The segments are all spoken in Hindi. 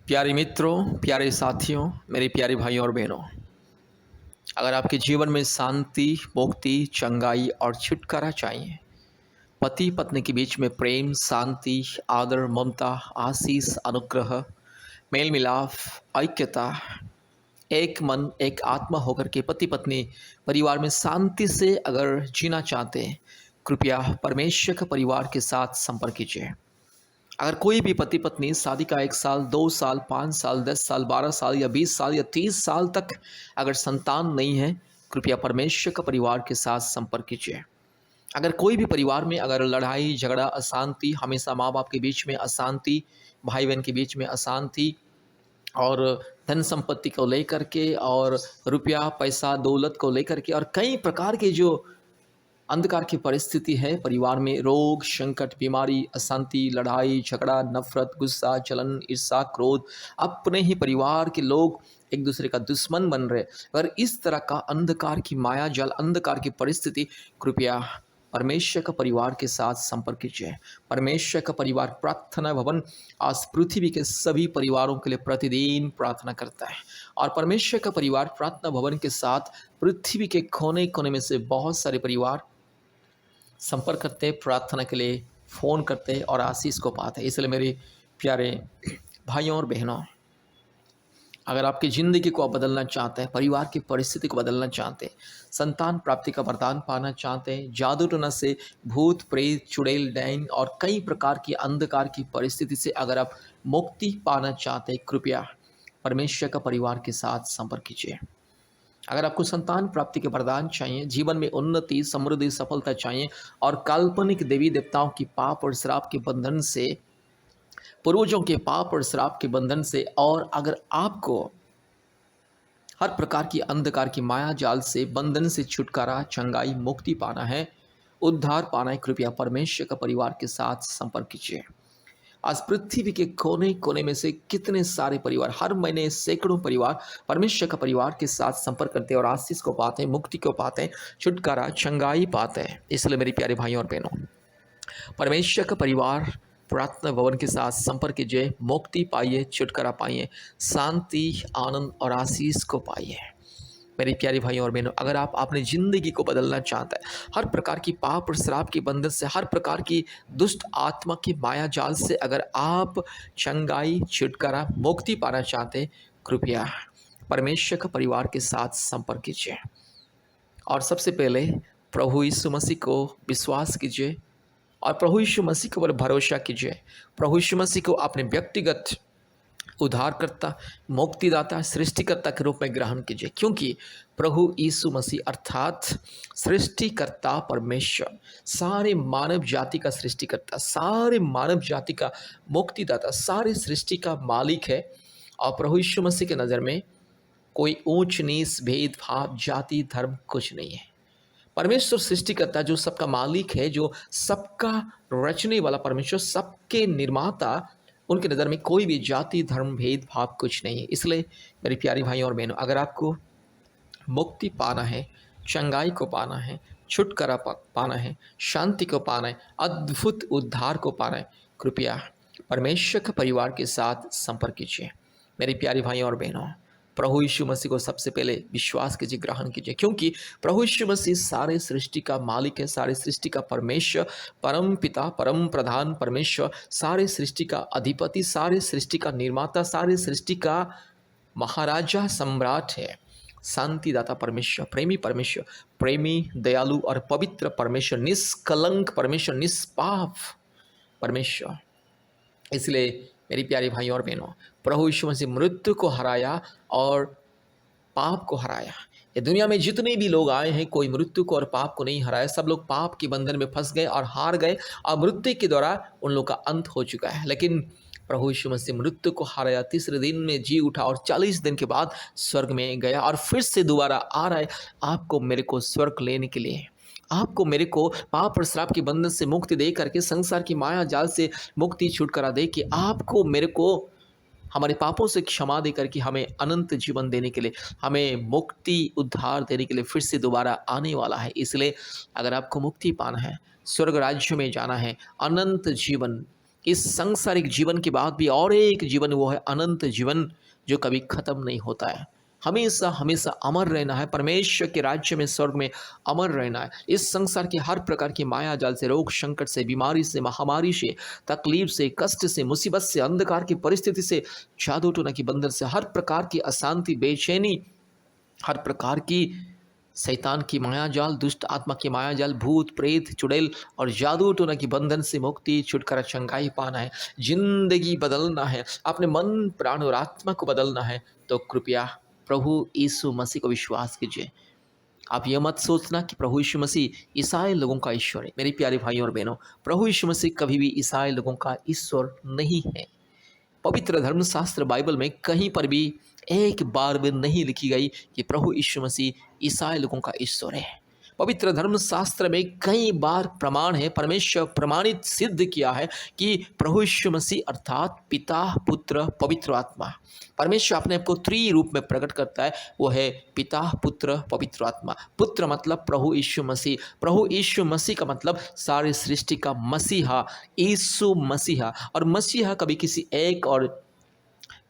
प्यारे मित्रों, प्यारे साथियों, मेरे प्यारे भाइयों और बहनों, अगर आपके जीवन में शांति, मुक्ति, चंगाई और छुटकारा चाहिए, पति पत्नी के बीच में प्रेम, शांति, आदर, ममता, आशीष, अनुग्रह, मेल मिलाप, ऐक्यता, एक मन एक आत्मा होकर के पति पत्नी परिवार में शांति से अगर जीना चाहते हैं, कृपया परमेश्वर के परिवार के साथ संपर्क कीजिए। अगर कोई भी पति पत्नी शादी का 1 साल, 2 साल, 5 साल, 10 साल, 12 साल या 20 साल या 30 साल तक अगर संतान नहीं है, कृपया परमेश्वर का परिवार के साथ संपर्क कीजिए। अगर कोई भी परिवार में अगर लड़ाई झगड़ा अशांति, हमेशा माँ बाप के बीच में अशांति, भाई बहन के बीच में अशांति और धन संपत्ति को लेकर के और रुपया पैसा दौलत को लेकर के और कई प्रकार के जो अंधकार की परिस्थिति है, परिवार में रोग, संकट, बीमारी, अशांति, लड़ाई झगड़ा, नफरत, गुस्सा, जलन, ईर्ष्या, क्रोध, अपने ही परिवार के लोग एक दूसरे का दुश्मन बन रहे। अगर इस तरह का अंधकार की माया जाल, अंधकार की परिस्थिति, कृपया परमेश्वर का परिवार के साथ संपर्क कीजिए। परमेश्वर का परिवार प्रार्थना भवन आज पृथ्वी के सभी परिवारों के लिए प्रतिदिन प्रार्थना करता है और परमेश्वर का परिवार प्रार्थना भवन के साथ पृथ्वी के कोने कोने में से बहुत सारे परिवार संपर्क करते, प्रार्थना के लिए फ़ोन करते और आशीष को पाते। इसलिए मेरे प्यारे भाइयों और बहनों, अगर आपकी ज़िंदगी को आप बदलना चाहते हैं, परिवार की परिस्थिति को बदलना चाहते हैं, संतान प्राप्ति का वरदान पाना चाहते हैं, जादू टोना से भूत प्रेत चुड़ैल डायन और कई प्रकार की अंधकार की परिस्थिति से अगर आप मुक्ति पाना चाहते हैं, कृपया परमेश्वर का परिवार के साथ संपर्क कीजिए। अगर आपको संतान प्राप्ति के वरदान चाहिए, जीवन में उन्नति, समृद्धि, सफलता चाहिए और काल्पनिक देवी देवताओं की पाप और श्राप के बंधन से, पूर्वजों के पाप और श्राप के बंधन से, और अगर आपको हर प्रकार की अंधकार की माया जाल से, बंधन से छुटकारा, चंगाई, मुक्ति पाना है, उद्धार पाना है, कृपया परमेश्वर का परिवार के साथ संपर्क कीजिए। आज पृथ्वी के कोने कोने में से कितने सारे परिवार, हर महीने सैकड़ों परिवार परमेश्वर का परिवार के साथ संपर्क करते हैं और आशीष को पाते हैं, मुक्ति को पाते हैं, छुटकारा, चंगाई पाते हैं। इसलिए मेरे प्यारे भाइयों और बहनों, परमेश्वर का परिवार प्रार्थना भवन के साथ संपर्क कीजिए, मुक्ति पाइए, छुटकारा पाइए, शांति, आनंद और आशीष को पाइए। मेरे प्यारे भाइयों और बहनों, अगर आप अपनी ज़िंदगी को बदलना चाहते हैं, हर प्रकार की पाप और श्राप के बंधन से, हर प्रकार की दुष्ट आत्मा की माया जाल से अगर आप चंगाई, छुटकारा, मुक्ति पाना चाहते हैं, कृपया परमेश्वर का परिवार के साथ संपर्क कीजिए और सबसे पहले प्रभु यीशु मसीह को विश्वास कीजिए और प्रभु यीशु मसीह के ऊपर भरोसा कीजिए। प्रभु यीशु मसीह को अपने व्यक्तिगत उद्धारकर्ता, मुक्तिदाता, सृष्टिकर्ता के रूप में ग्रहण कीजिए, क्योंकि प्रभु यीशु मसीह अर्थात सृष्टिकर्ता परमेश्वर, सारे मानव जाति का सृष्टिकर्ता, सारे मानव जाति का मुक्तिदाता, सारे सृष्टि का मालिक है। और प्रभु यीशु मसीह के नज़र में कोई ऊंच नीच, भेदभाव, जाति, धर्म कुछ नहीं है। परमेश्वर सृष्टिकर्ता जो सबका मालिक है, जो सबका रचने वाला परमेश्वर, सबके निर्माता, उनके नज़र में कोई भी जाति, धर्म, भेदभाव कुछ नहीं है। इसलिए मेरे प्यारे भाइयों और बहनों, अगर आपको मुक्ति पाना है, चंगाई को पाना है, छुटकारा पाना है, शांति को पाना है, अद्भुत उद्धार को पाना है, कृपया परमेश्वर के परिवार के साथ संपर्क कीजिए। मेरे प्यारे भाइयों और बहनों, प्रभु यीशु मसीह को सबसे पहले विश्वास कीजिए, ग्रहण कीजिए, क्योंकि प्रभु यीशु मसीह सारे सृष्टि का मालिक है, सारे सृष्टि का परमेश्वर, परम पिता, परम प्रधान परमेश्वर, सारे सृष्टि का अधिपति, सारे सृष्टि का निर्माता, सारे सृष्टि का महाराजा, सम्राट है, शांतिदाता परमेश्वर, प्रेमी, दयालु और पवित्र परमेश्वर, निष्कलंक परमेश्वर, निष्पाप परमेश्वर। इसलिए मेरी प्यारी भाइयों और बहनों, प्रभु यीशु मसीह मृत्यु को हराया और पाप को हराया। ये दुनिया में जितने भी लोग आए हैं, कोई मृत्यु को और पाप को नहीं हराया। सब लोग पाप के बंधन में फंस गए और हार गए और मृत्यु के द्वारा उन लोग का अंत हो चुका है। लेकिन प्रभु यीशु मसीह मृत्यु को हराया, तीसरे दिन में जी उठा और 40 दिन के बाद स्वर्ग में गया और फिर से दोबारा आ रहा है आपको मेरे को स्वर्ग लेने के लिए, आपको मेरे को पाप और श्राप के बंधन से मुक्ति दे करके, संसार की माया जाल से मुक्ति छुटकारा दे के, आपको मेरे को हमारे पापों से क्षमा दे करके हमें अनंत जीवन देने के लिए, हमें मुक्ति उद्धार देने के लिए फिर से दोबारा आने वाला है। इसलिए अगर आपको मुक्ति पाना है, स्वर्ग राज्य में जाना है, अनंत जीवन इस सांसारिक जीवन के बाद भी और एक जीवन, वो है अनंत जीवन, जो कभी खत्म नहीं होता है। हमेशा हमेशा अमर रहना है, परमेश्वर के राज्य में, स्वर्ग में अमर रहना है। इस संसार के हर प्रकार की माया जाल से, रोग संकट से, बीमारी से, महामारी से, तकलीफ से, कष्ट से, मुसीबत से, अंधकार की परिस्थिति से, जादू टोना की बंधन से, हर प्रकार की अशांति, बेचैनी, हर प्रकार की शैतान की मायाजाल, दुष्ट आत्मा की मायाजाल, भूत प्रेत चुड़ैल और जादू टोना की बंधन से मुक्ति, छुटकारा, चंगाई पाना है, जिंदगी बदलना है, अपने मन प्राण और आत्मा को बदलना है, तो कृपया प्रभु यीशु मसीह को विश्वास कीजिए। आप यह मत सोचना कि प्रभु यीशु मसीह ईसाई लोगों का ईश्वर है। मेरे प्यारे भाइयों और बहनों, प्रभु यीशु मसीह कभी भी ईसाई लोगों का ईश्वर नहीं है। पवित्र धर्मशास्त्र बाइबल में कहीं पर भी एक बार भी नहीं लिखी गई कि प्रभु यीशु मसीह ईसाई लोगों का ईश्वर है। पवित्र धर्मशास्त्र में कई बार प्रमाण है, परमेश्वर प्रमाणित सिद्ध किया है कि प्रभु यीशु मसीह अर्थात पिता, पुत्र, पवित्र आत्मा, परमेश्वर अपने आप को रूप में प्रकट करता है। वो है पिता, पुत्र, पवित्र आत्मा। पुत्र मतलब प्रभु यीशु मसीह, प्रभु यीशु मसीह का मतलब सारी सृष्टि का मसीहा, यीशु मसीहा। और मसीहा कभी किसी एक और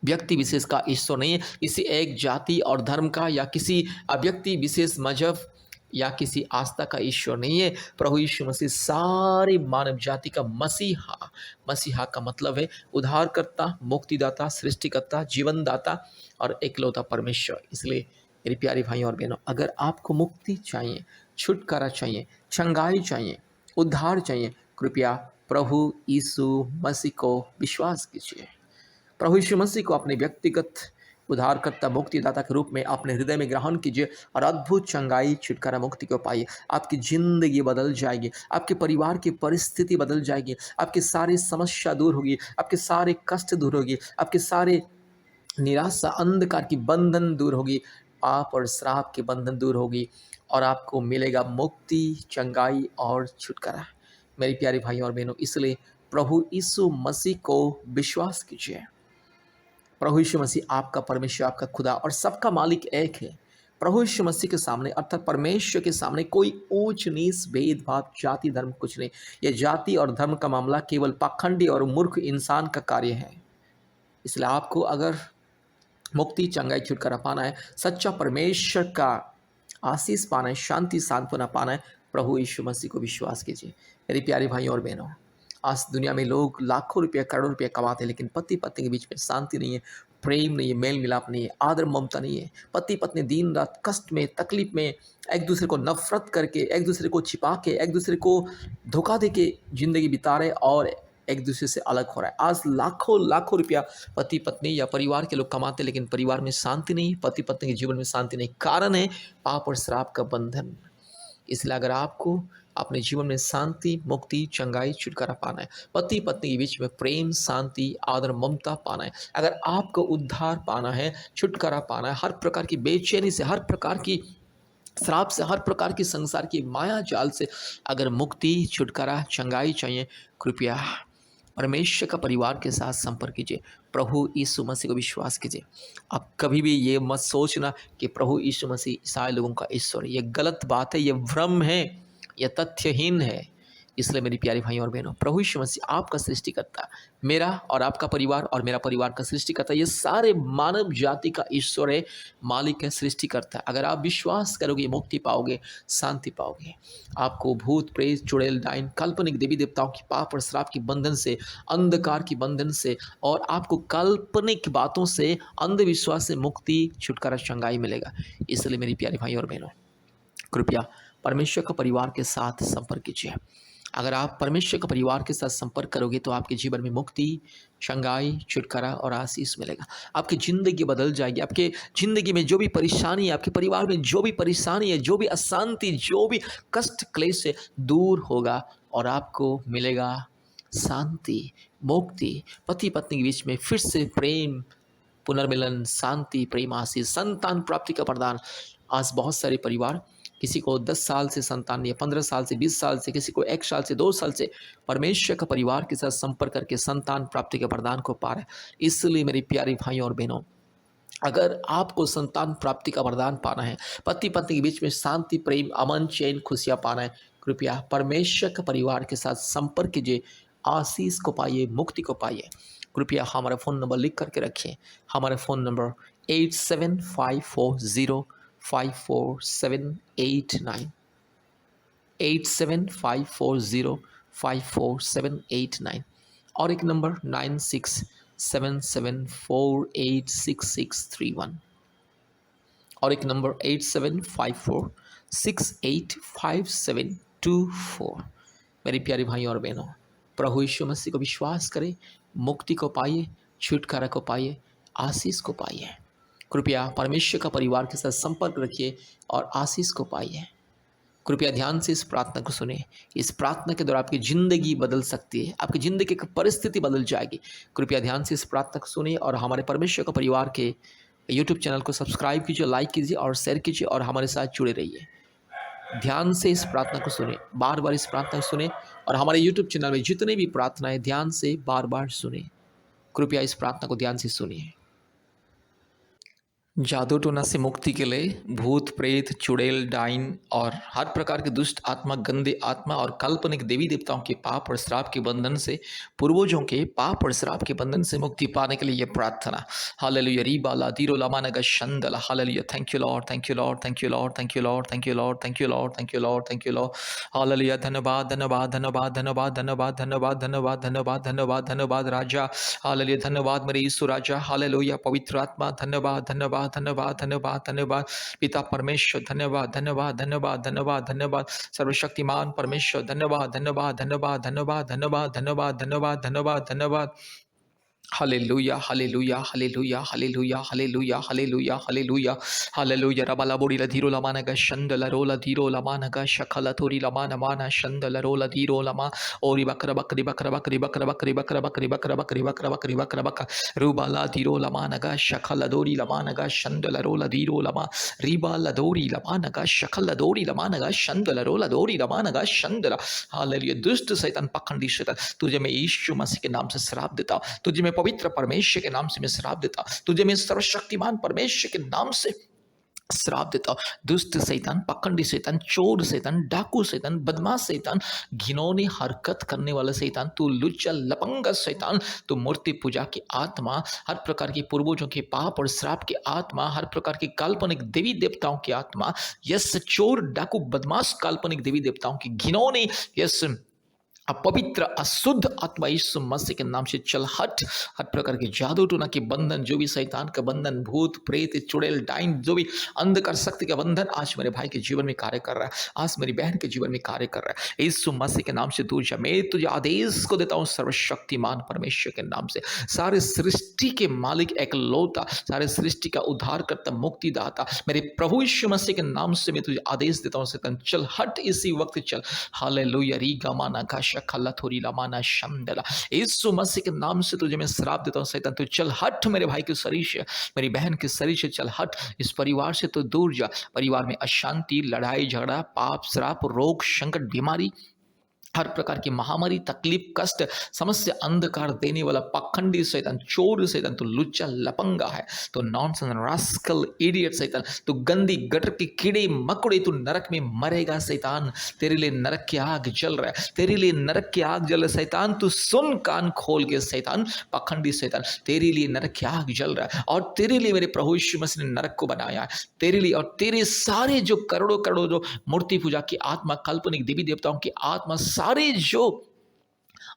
व्यक्ति विशेष का ईश्वर नहीं है, किसी एक जाति और धर्म का या किसी व्यक्ति विशेष मजहब या किसी आस्था का ईश्वर नहीं है। प्रभु यीशु मसीह सारी मानव जाति का मसीहा। मसीहा का मतलब है उद्धारकर्ता, मुक्तिदाता, सृष्टिकर्ता, जीवनदाता और एकलौता परमेश्वर। इसलिए मेरी प्यारी भाइयों और बहनों, अगर आपको मुक्ति चाहिए, छुटकारा चाहिए, चंगाई चाहिए, उद्धार चाहिए, कृपया प्रभु यीशु मसीह को विश्वास कीजिए। प्रभु यीशु मसीह को अपने व्यक्तिगत उद्धारकर्ता, मुक्तिदाता के रूप में अपने हृदय में ग्रहण कीजिए और अद्भुत चंगाई, छुटकारा, मुक्ति को पाइए। आपकी जिंदगी बदल जाएगी, आपके परिवार की परिस्थिति बदल जाएगी, आपकी सारी समस्या दूर होगी, आपके सारे कष्ट दूर होगी, आपके सारे निराशा, अंधकार की बंधन दूर होगी, पाप और श्राप के बंधन दूर होगी और आपको मिलेगा मुक्ति, चंगाई और छुटकारा। मेरी प्यारे भाइयों और बहनों, इसलिए प्रभु यीशु मसीह को विश्वास कीजिए। प्रभु यीशु मसीह आपका परमेश्वर, आपका खुदा और सबका मालिक एक है। प्रभु यीशु मसीह के सामने अर्थात परमेश्वर के सामने कोई ऊंच नीच, भेदभाव, जाति धर्म कुछ नहीं। यह जाति और धर्म का मामला केवल पाखंडी और मूर्ख इंसान का कार्य है। इसलिए आपको अगर मुक्ति, चंगाई, छुटकारा पाना है, सच्चा परमेश्वर का आशीष पाना है, शांति, सांत्वना पाना है, प्रभु यीशु मसीह को विश्वास कीजिए। मेरे प्यारे भाइयों और बहनों, आज दुनिया में लोग लाखों रुपया, करोड़ों रुपया कमाते हैं, लेकिन पति पत्नी के बीच में शांति नहीं है, प्रेम नहीं है, मेल मिलाप नहीं है, आदर ममता नहीं है। पति पत्नी दिन रात कष्ट में, तकलीफ में, एक दूसरे को नफरत करके, एक दूसरे को छिपा के, एक दूसरे को धोखा दे के जिंदगी बिता रहे और एक दूसरे से अलग हो रहा है। आज लाखों लाखों रुपया पति पत्नी या परिवार के लोग कमाते, लेकिन परिवार में शांति नहीं, पति पत्नी के जीवन में शांति नहीं। कारण है पाप और श्राप का बंधन। इसलिए अगर आपको अपने जीवन में शांति, मुक्ति, चंगाई, छुटकारा पाना है, पति पत्नी के बीच में प्रेम, शांति, आदर, ममता पाना है, अगर आपको उद्धार पाना है, छुटकारा पाना है, हर प्रकार की बेचैनी से, हर प्रकार की श्राप से, हर प्रकार की संसार की माया जाल से अगर मुक्ति, छुटकारा, चंगाई चाहिए, कृपया परमेश्वर का परिवार के साथ संपर्क कीजिए। प्रभु यीशु मसीह को विश्वास कीजिए। आप कभी भी ये मत सोचना कि प्रभु यीशु मसीह ईसाई लोगों का ईश्वर है। ये गलत बात है, ये भ्रम है, यह तथ्यहीन है। इसलिए मेरी प्यारी भाइयों और बहनों, प्रभु यीशु मसीह आपका सृष्टिकर्ता, मेरा और आपका परिवार और मेरा परिवार का सृष्टिकर्ता, ये सारे मानव जाति का ईश्वर है, मालिक है, सृष्टिकर्ता। अगर आप विश्वास करोगे, मुक्ति पाओगे, शांति पाओगे। आपको भूत प्रेत, चुड़ैल, डायन, काल्पनिक देवी देवताओं की पाप और श्राप की बंधन से, अंधकार की बंधन से और आपको काल्पनिक बातों से, अंधविश्वास से मुक्ति, छुटकारा, चंगाई मिलेगा। इसलिए मेरी प्यारी भाइयों और बहनों, कृपया परमेश्वर का परिवार के साथ संपर्क कीजिए। अगर आप परमेश्वर के परिवार के साथ संपर्क करोगे तो आपके जीवन में मुक्ति, चंगाई, छुटकारा और आशीष मिलेगा। आपकी ज़िंदगी बदल जाएगी। आपके ज़िंदगी में जो भी परेशानी है, आपके परिवार में जो भी परेशानी है, जो भी अशांति, जो भी कष्ट, क्लेश है, दूर होगा और आपको मिलेगा शांति, मुक्ति, पति पत्नी के बीच में फिर से प्रेम, पुनर्मिलन, शांति, प्रेम, आशीष, संतान प्राप्ति का प्रदान। आज बहुत सारे परिवार, किसी को 10 साल से संतान नहीं है, 15 साल से, 20 साल से, किसी को 1 साल से, 2 साल से परमेश्वर का परिवार के साथ संपर्क करके संतान प्राप्ति के वरदान को पा रहे हैं। इसलिए मेरे प्यारे भाइयों और बहनों, अगर आपको संतान प्राप्ति का वरदान पाना है, पति पत्नी के बीच में शांति, प्रेम, अमन, चैन, खुशियाँ पाना है, कृपया परमेश्वर के परिवार के साथ संपर्क कीजिए आशीष को पाइए, मुक्ति को पाइए। कृपया हमारा फ़ोन नंबर लिख करके रखिए। हमारा फ़ोन नंबर 8754054789, 8754054789, और एक नंबर 9677486631, और एक नंबर 8754685724। मेरे प्यारे भाई और बहनों, प्रभु यीशु मसीह को विश्वास करें, मुक्ति को पाइए, छुटकारा को पाइए, आशीष को पाइए। कृपया परमेश्वर का परिवार के साथ संपर्क रखिए और आशीष को पाइए। कृपया ध्यान से इस प्रार्थना को सुने। इस प्रार्थना के द्वारा आपकी ज़िंदगी बदल सकती है, आपकी ज़िंदगी की परिस्थिति बदल जाएगी। कृपया ध्यान से इस प्रार्थना को सुने और हमारे परमेश्वर का परिवार के यूट्यूब चैनल को सब्सक्राइब कीजिए, लाइक कीजिए और शेयर कीजिए और हमारे साथ जुड़े रहिए। ध्यान से इस प्रार्थना को सुने, बार बार इस प्रार्थना को सुने और हमारे यूट्यूब चैनल में जितने भी प्रार्थनाएं ध्यान से बार बार सुने। कृपया इस प्रार्थना को ध्यान से सुनिए। जादू टोना से मुक्ति के लिए भूत प्रेत चुड़ैल डाइन और हर प्रकार के दुष्ट आत्मा, गंदे आत्मा और काल्पनिक देवी देवताओं के पाप और श्राप के बंधन से, पूर्वजों के पाप और श्राप के बंधन से मुक्ति पाने के लिए यह प्रार्थना। हालेलुया रीबा ला दीरो लामानगा शंदला। Hallelujah. Thank you Lord, thank you Lord, thank you Lord, thank you Lord, thank you Lord, thank you Lord, thank you Lord, thank you Lord. Hallelujah. धन्यवाद धन्यवाद धन्यवाद धन्यवाद धन्यवाद धन्यवाद धन्यवाद धन्यवाद धन्यवाद धन्यवाद राजा। हालेलुया। धन्यवाद मेरे यीशु राजा। हालेलुया। पवित्र आत्मा धन्यवाद धन्यवाद धन्यवाद धन्यवाद धन्यवाद। पिता परमेश्वर धन्यवाद धन्यवाद धन्यवाद धन्यवाद धन्यवाद। सर्वशक्तिमान परमेश्वर धन्यवाद धन्यवाद धन्यवाद धन्यवाद धन्यवाद धन्यवाद धन्यवाद धन्यवाद धन्यवाद। Hallelujah hallelujah hallelujah hallelujah hallelujah hallelujah hallelujah hallelujah. रबाला बोड़ी लधीरो लमानगा शंदला रोला धीरो लमानगा शकला थोरी लमान माना शंदला रोला धीरो लमा ओरी बकर बकरी बकर बकरी बकर बकरी बकर बकरी बकर बकरी बकर बकरी बकर बकर रूबाला धीरो लमानगा शकला दोरी लमानगा शंदला रोला धीरो लमा रीबाला दोरी लमानगा शकला दोरी लमानगा शंदला रोला दोरी लमानगा शंदला। हालेलुया। दुष्ट शैतान, पखंडी शैतान, तुझे मैं यीशु मसीह के नाम से श्राप देता हूं, तुझे मैं पवित्र परमेश्वर के नाम से मैं श्राप देता, तुझे मैं सर्वशक्तिमान परमेश्वर के नाम से श्राप देता हूं। दुष्ट शैतान, पखंडी शैतान, चोर शैतान, डाकू शैतान, बदमाश शैतान, घिनौनी हरकत करने वाला शैतान, तू लुच्चा लपंगा शैतान, तू मूर्ति पूजा की आत्मा, हर प्रकार के पूर्वजों के पाप और श्राप की आत्मा, हर प्रकार की काल्पनिक देवी देवताओं की आत्मा, यस चोर डाकू बदमाश काल्पनिक देवी देवताओं की घिनौनी, यस अपवित्र अशुद्ध आत्मा यीशु मसीह के नाम से चल हट। हर प्रकार के जादू टोना के बंधन, जो भी शैतान का बंधन, भूत प्रेत चुड़ैल डाइन, जो भी अंधकार शक्ति का बंधन आज मेरे भाई के जीवन में कार्य कर रहा है, आज मेरी बहन के जीवन में कार्य कर रहा है, यीशु मसीह के नाम से दूर जा। मैं तुझे आदेश को देता हूँ सर्वशक्तिमान परमेश्वर के नाम से, सारे सृष्टि के मालिक एक लौता, सारे सृष्टि का उद्धार करता, मुक्तिदाता, मेरे प्रभु यीशु मसीह के नाम से मैं तुझे आदेश देता हूँ शैतान चल हट, इसी वक्त चल। हालेलुया री गमाना का शकला थोरी लमाना शमदला। यीशु मसीह के नाम से तुझे मैं श्राप देता हूँ शैतान तू चल हट, मेरे भाई के शरीर से, मेरी बहन के शरीर से चल हट, इस परिवार से तो दूर जा। परिवार में अशांति, लड़ाई झगड़ा, पाप श्राप, रोग संकट, बीमारी, हर प्रकार की महामारी, तकलीफ, कष्ट, समस्या, अंधकार देने वाला पखंडी शैतान, चोर शैतान, तो लुच्चा लपंगा है, तो नॉनसेंस रास्कल इडियट शैतान, तो गंदी गटर के कीड़े मकोड़े, तू नरक में मरेगा शैतान। तेरे लिए नरक की आग जल रहा है, तेरे लिए नरक की आग जल रहा है शैतान, तू सुन कान खोल के शैतान, पखंडी शैतान, तेरे लिए नरक की आग जल रहा है और तेरे लिए मेरे प्रभु यीशु मसीह ने नरक को बनाया है, तेरे लिए और तेरे सारे जो करोड़ों करोड़ों जो मूर्ति पूजा की आत्मा, काल्पनिक देवी देवताओं की आत्मा, सारे जो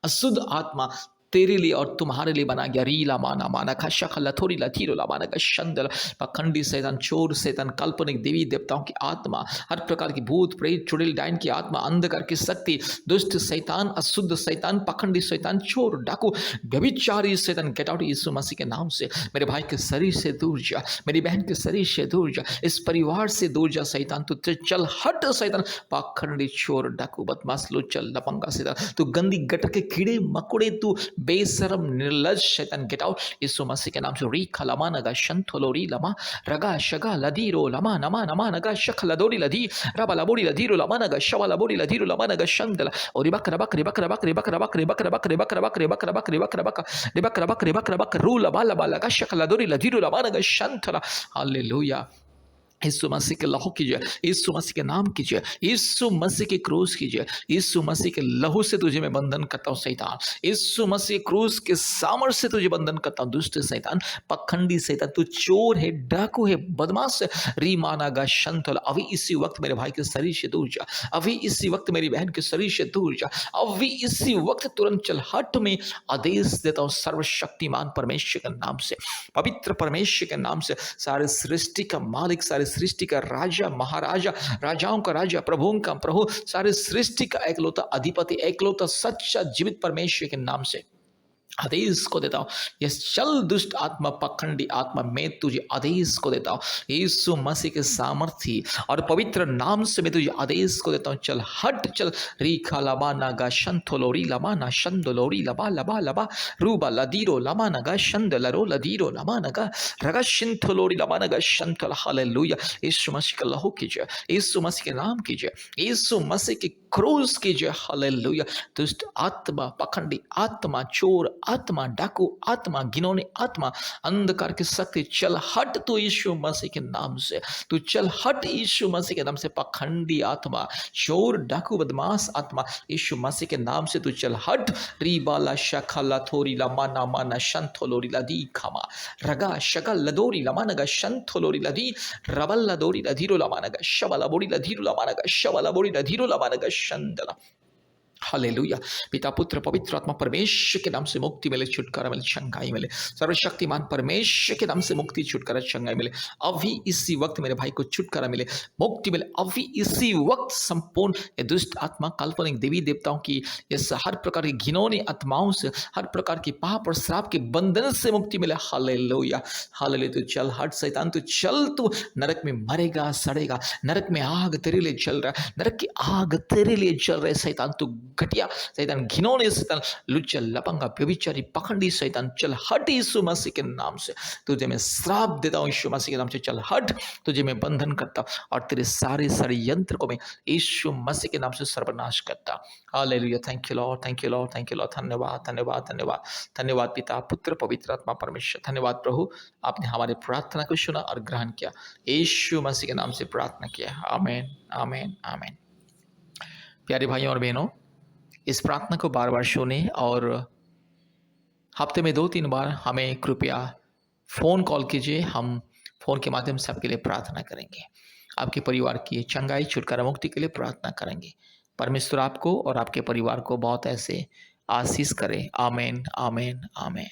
अशुद्ध आत्मा तेरे लिए और तुम्हारे लिए बना गया। रीला माना माना का शकला थोड़ी लथीरो ला माना का शंदल, पखंडी शैतान, चोर शैतान, काल्पनिक देवी देवताओं की आत्मा, हर प्रकार की भूत प्रेत चुड़ैल डाइन की आत्मा, अंधकार की शक्ति, दुष्ट शैतान, अशुद्ध शैतान, पखंडी शैतान, चोर डाकू, व्यभिचारी शैतान, गेट आउट यीशु मसीह के नाम से। मेरे भाई के शरीर से दूर जा, मेरी बहन के शरीर से दूर जा, इस परिवार से दूर जा शैतान, तू चल हट शैतान, पखंडी चोर डाकू बदमाश लुच्चा लपंगा शैतान, तू गंदी गटर के कीड़े मकोड़े, तू बेशरम निर्लज शैतान, गेट आउट यीशु मसीह के नाम से। री खलमा नगा शंथोलोरी लमा रगा शगा लदीरो लमा नमा नमा नगा शख लदोरी लदी रबा लबोरी लदीरो लमा नगा शवा लबोरी लदीरो लमा नगा शंदला और रिबक रबक रिबक रबक रिबक रबक रिबक रबक रिबक रबक रिबक रबक रिबक रबक रिबक रबक रिबक रबक रू लबा लबा लगा शख लदोरी लदीरो लमा नगा शंथला। हालेलुया। यीशु मसीह के लहू कीजिए, यीशु मसीह के नाम कीजिए, यीशु मसीह के क्रूस कीजिए, यीशु मसीह के लहू से तुझे मैं बंधन करता हूँ शैतान, यीशु मसीह क्रूस के सामर्थ्य से तुझे बंधन करता हूँ दुष्ट शैतान, पखंडी शैतान, तू चोर है, डाकू है, बदमाश है, रीमाना गा शंतल, अभी इसी वक्त मेरे भाई के शरीर से दूर जा, अभी इसी वक्त मेरी बहन के शरीर से दूर जा, अभी इसी वक्त तुरंत चल हट में आदेश देता हूँ सर्वशक्तिमान परमेश्वर के नाम से, पवित्र परमेश्वर के नाम से, सारे सृष्टि का मालिक, सारे सृष्टि का राजा, महाराजा, राजाओं का राजा, प्रभुओं का प्रभु, सारे सृष्टि का एकलौता अधिपति, एकलौता सच्चा जीवित परमेश्वर के नाम से आदेश को देता हूँ, ये चल दुष्ट आत्मा, पखंडी आत्मा, मैं तुझे आदेश को देता हूँ यीशु मसीह के सामर्थ्य और पवित्र नाम से मैं तुझे आदेश को देता हूँ, चल हट, चल रीखा लबा नागा शंथोलोरी लबा ना शंदोलोरी लबा लबा लबा रूबा लदीरो लबा नगा शंद लरो लदीरो लबा नगा रगा शिंथोलोरी लबा नगा शंथल, हालेलुया। यीशु मसीह का लहू कीजिए, यीशु मसीह के नाम कीजिए, यीशु मसीह की क्रूस कीजिए, हालेलुया। दुष्ट आत्मा, पखंडी आत्मा, चोर आत्मा, डाकू आत्मा, घिनौनी आत्मा, अंधकार की शक्ति, चल हट तू यीशु मसीह के नाम से, तू चल हट यीशु मसीह के नाम से, पखंडी आत्मा, चोर डाकू बदमाश आत्मा, यीशु मसीह के नाम से तू चल हट। रीबाला शखला थोरी लमाना माना शंथोलोरी लदी खमा रगा शगल लदोरी लमानगा शंथोलोरी लदी रबल लदोरी लधीरो लमानगा शबला बोरी लधीरो लमानगा शबला बोरी लधीरो लमानगा शंदला। हालेलुया। पिता पुत्र पवित्र आत्मा परमेश्वर के नाम से मुक्ति मिले, छुटकारा मिले, चंगाई मिले, सर्वशक्तिमान परमेश्वर के नाम से मुक्ति, छुटकारा, चंगाई मिले, अभी इसी वक्त मेरे भाई को छुटकारा मिले, मुक्ति मिले, अभी इसी वक्त संपूर्ण ये दुष्ट आत्मा, काल्पनिक देवी देवताओं की, इस हर प्रकार की घिनौनी आत्माओं से, हर प्रकार की पाप और श्राप के बंधन से मुक्ति मिले। Hallelujah, hallelujah. तू चल हट शैतान, तू चल, तू नरक में मरेगा, सड़ेगा, नरक में आग तेरे लिए जल रहा है, नरक की आग तेरे लिए जल रहे शैतान, तू घटिया शैतान, घिनौने शैतान, लुच्चा लपंगा व्यभिचारी पखंडी शैतान, चल हट यीशु मसीह के नाम से। तुझे मैं श्राप देता हूँ यीशु मसीह के नाम से, चल हट, तुझे मैं बंधन करता हूँ और तेरे सारे षड्यंत्र को मैं यीशु मसीह के नाम से सर्वनाश करता। Hallelujah. Thank you Lord, thank you Lord, thank you Lord. धन्यवाद, धन्यवाद, धन्यवाद, धन्यवाद पिता पुत्र पवित्र आत्मा परमेश्वर। धन्यवाद प्रभु, आपने हमारी प्रार्थना को सुना और ग्रहण किया, यीशु मसीह के नाम से प्रार्थना किया। आमीन, आमीन, आमीन। प्यारे भाइयों और बहनों, इस प्रार्थना को बार बार सुने और हफ्ते में 2-3 बार हमें कृपया फ़ोन कॉल कीजिए, हम फ़ोन के माध्यम से आपके लिए प्रार्थना करेंगे, आपके परिवार की चंगाई, छुटकारा, मुक्ति के लिए प्रार्थना करेंगे। परमेश्वर आपको और आपके परिवार को बहुत ऐसे आशीष करे। आमीन, आमीन, आमीन।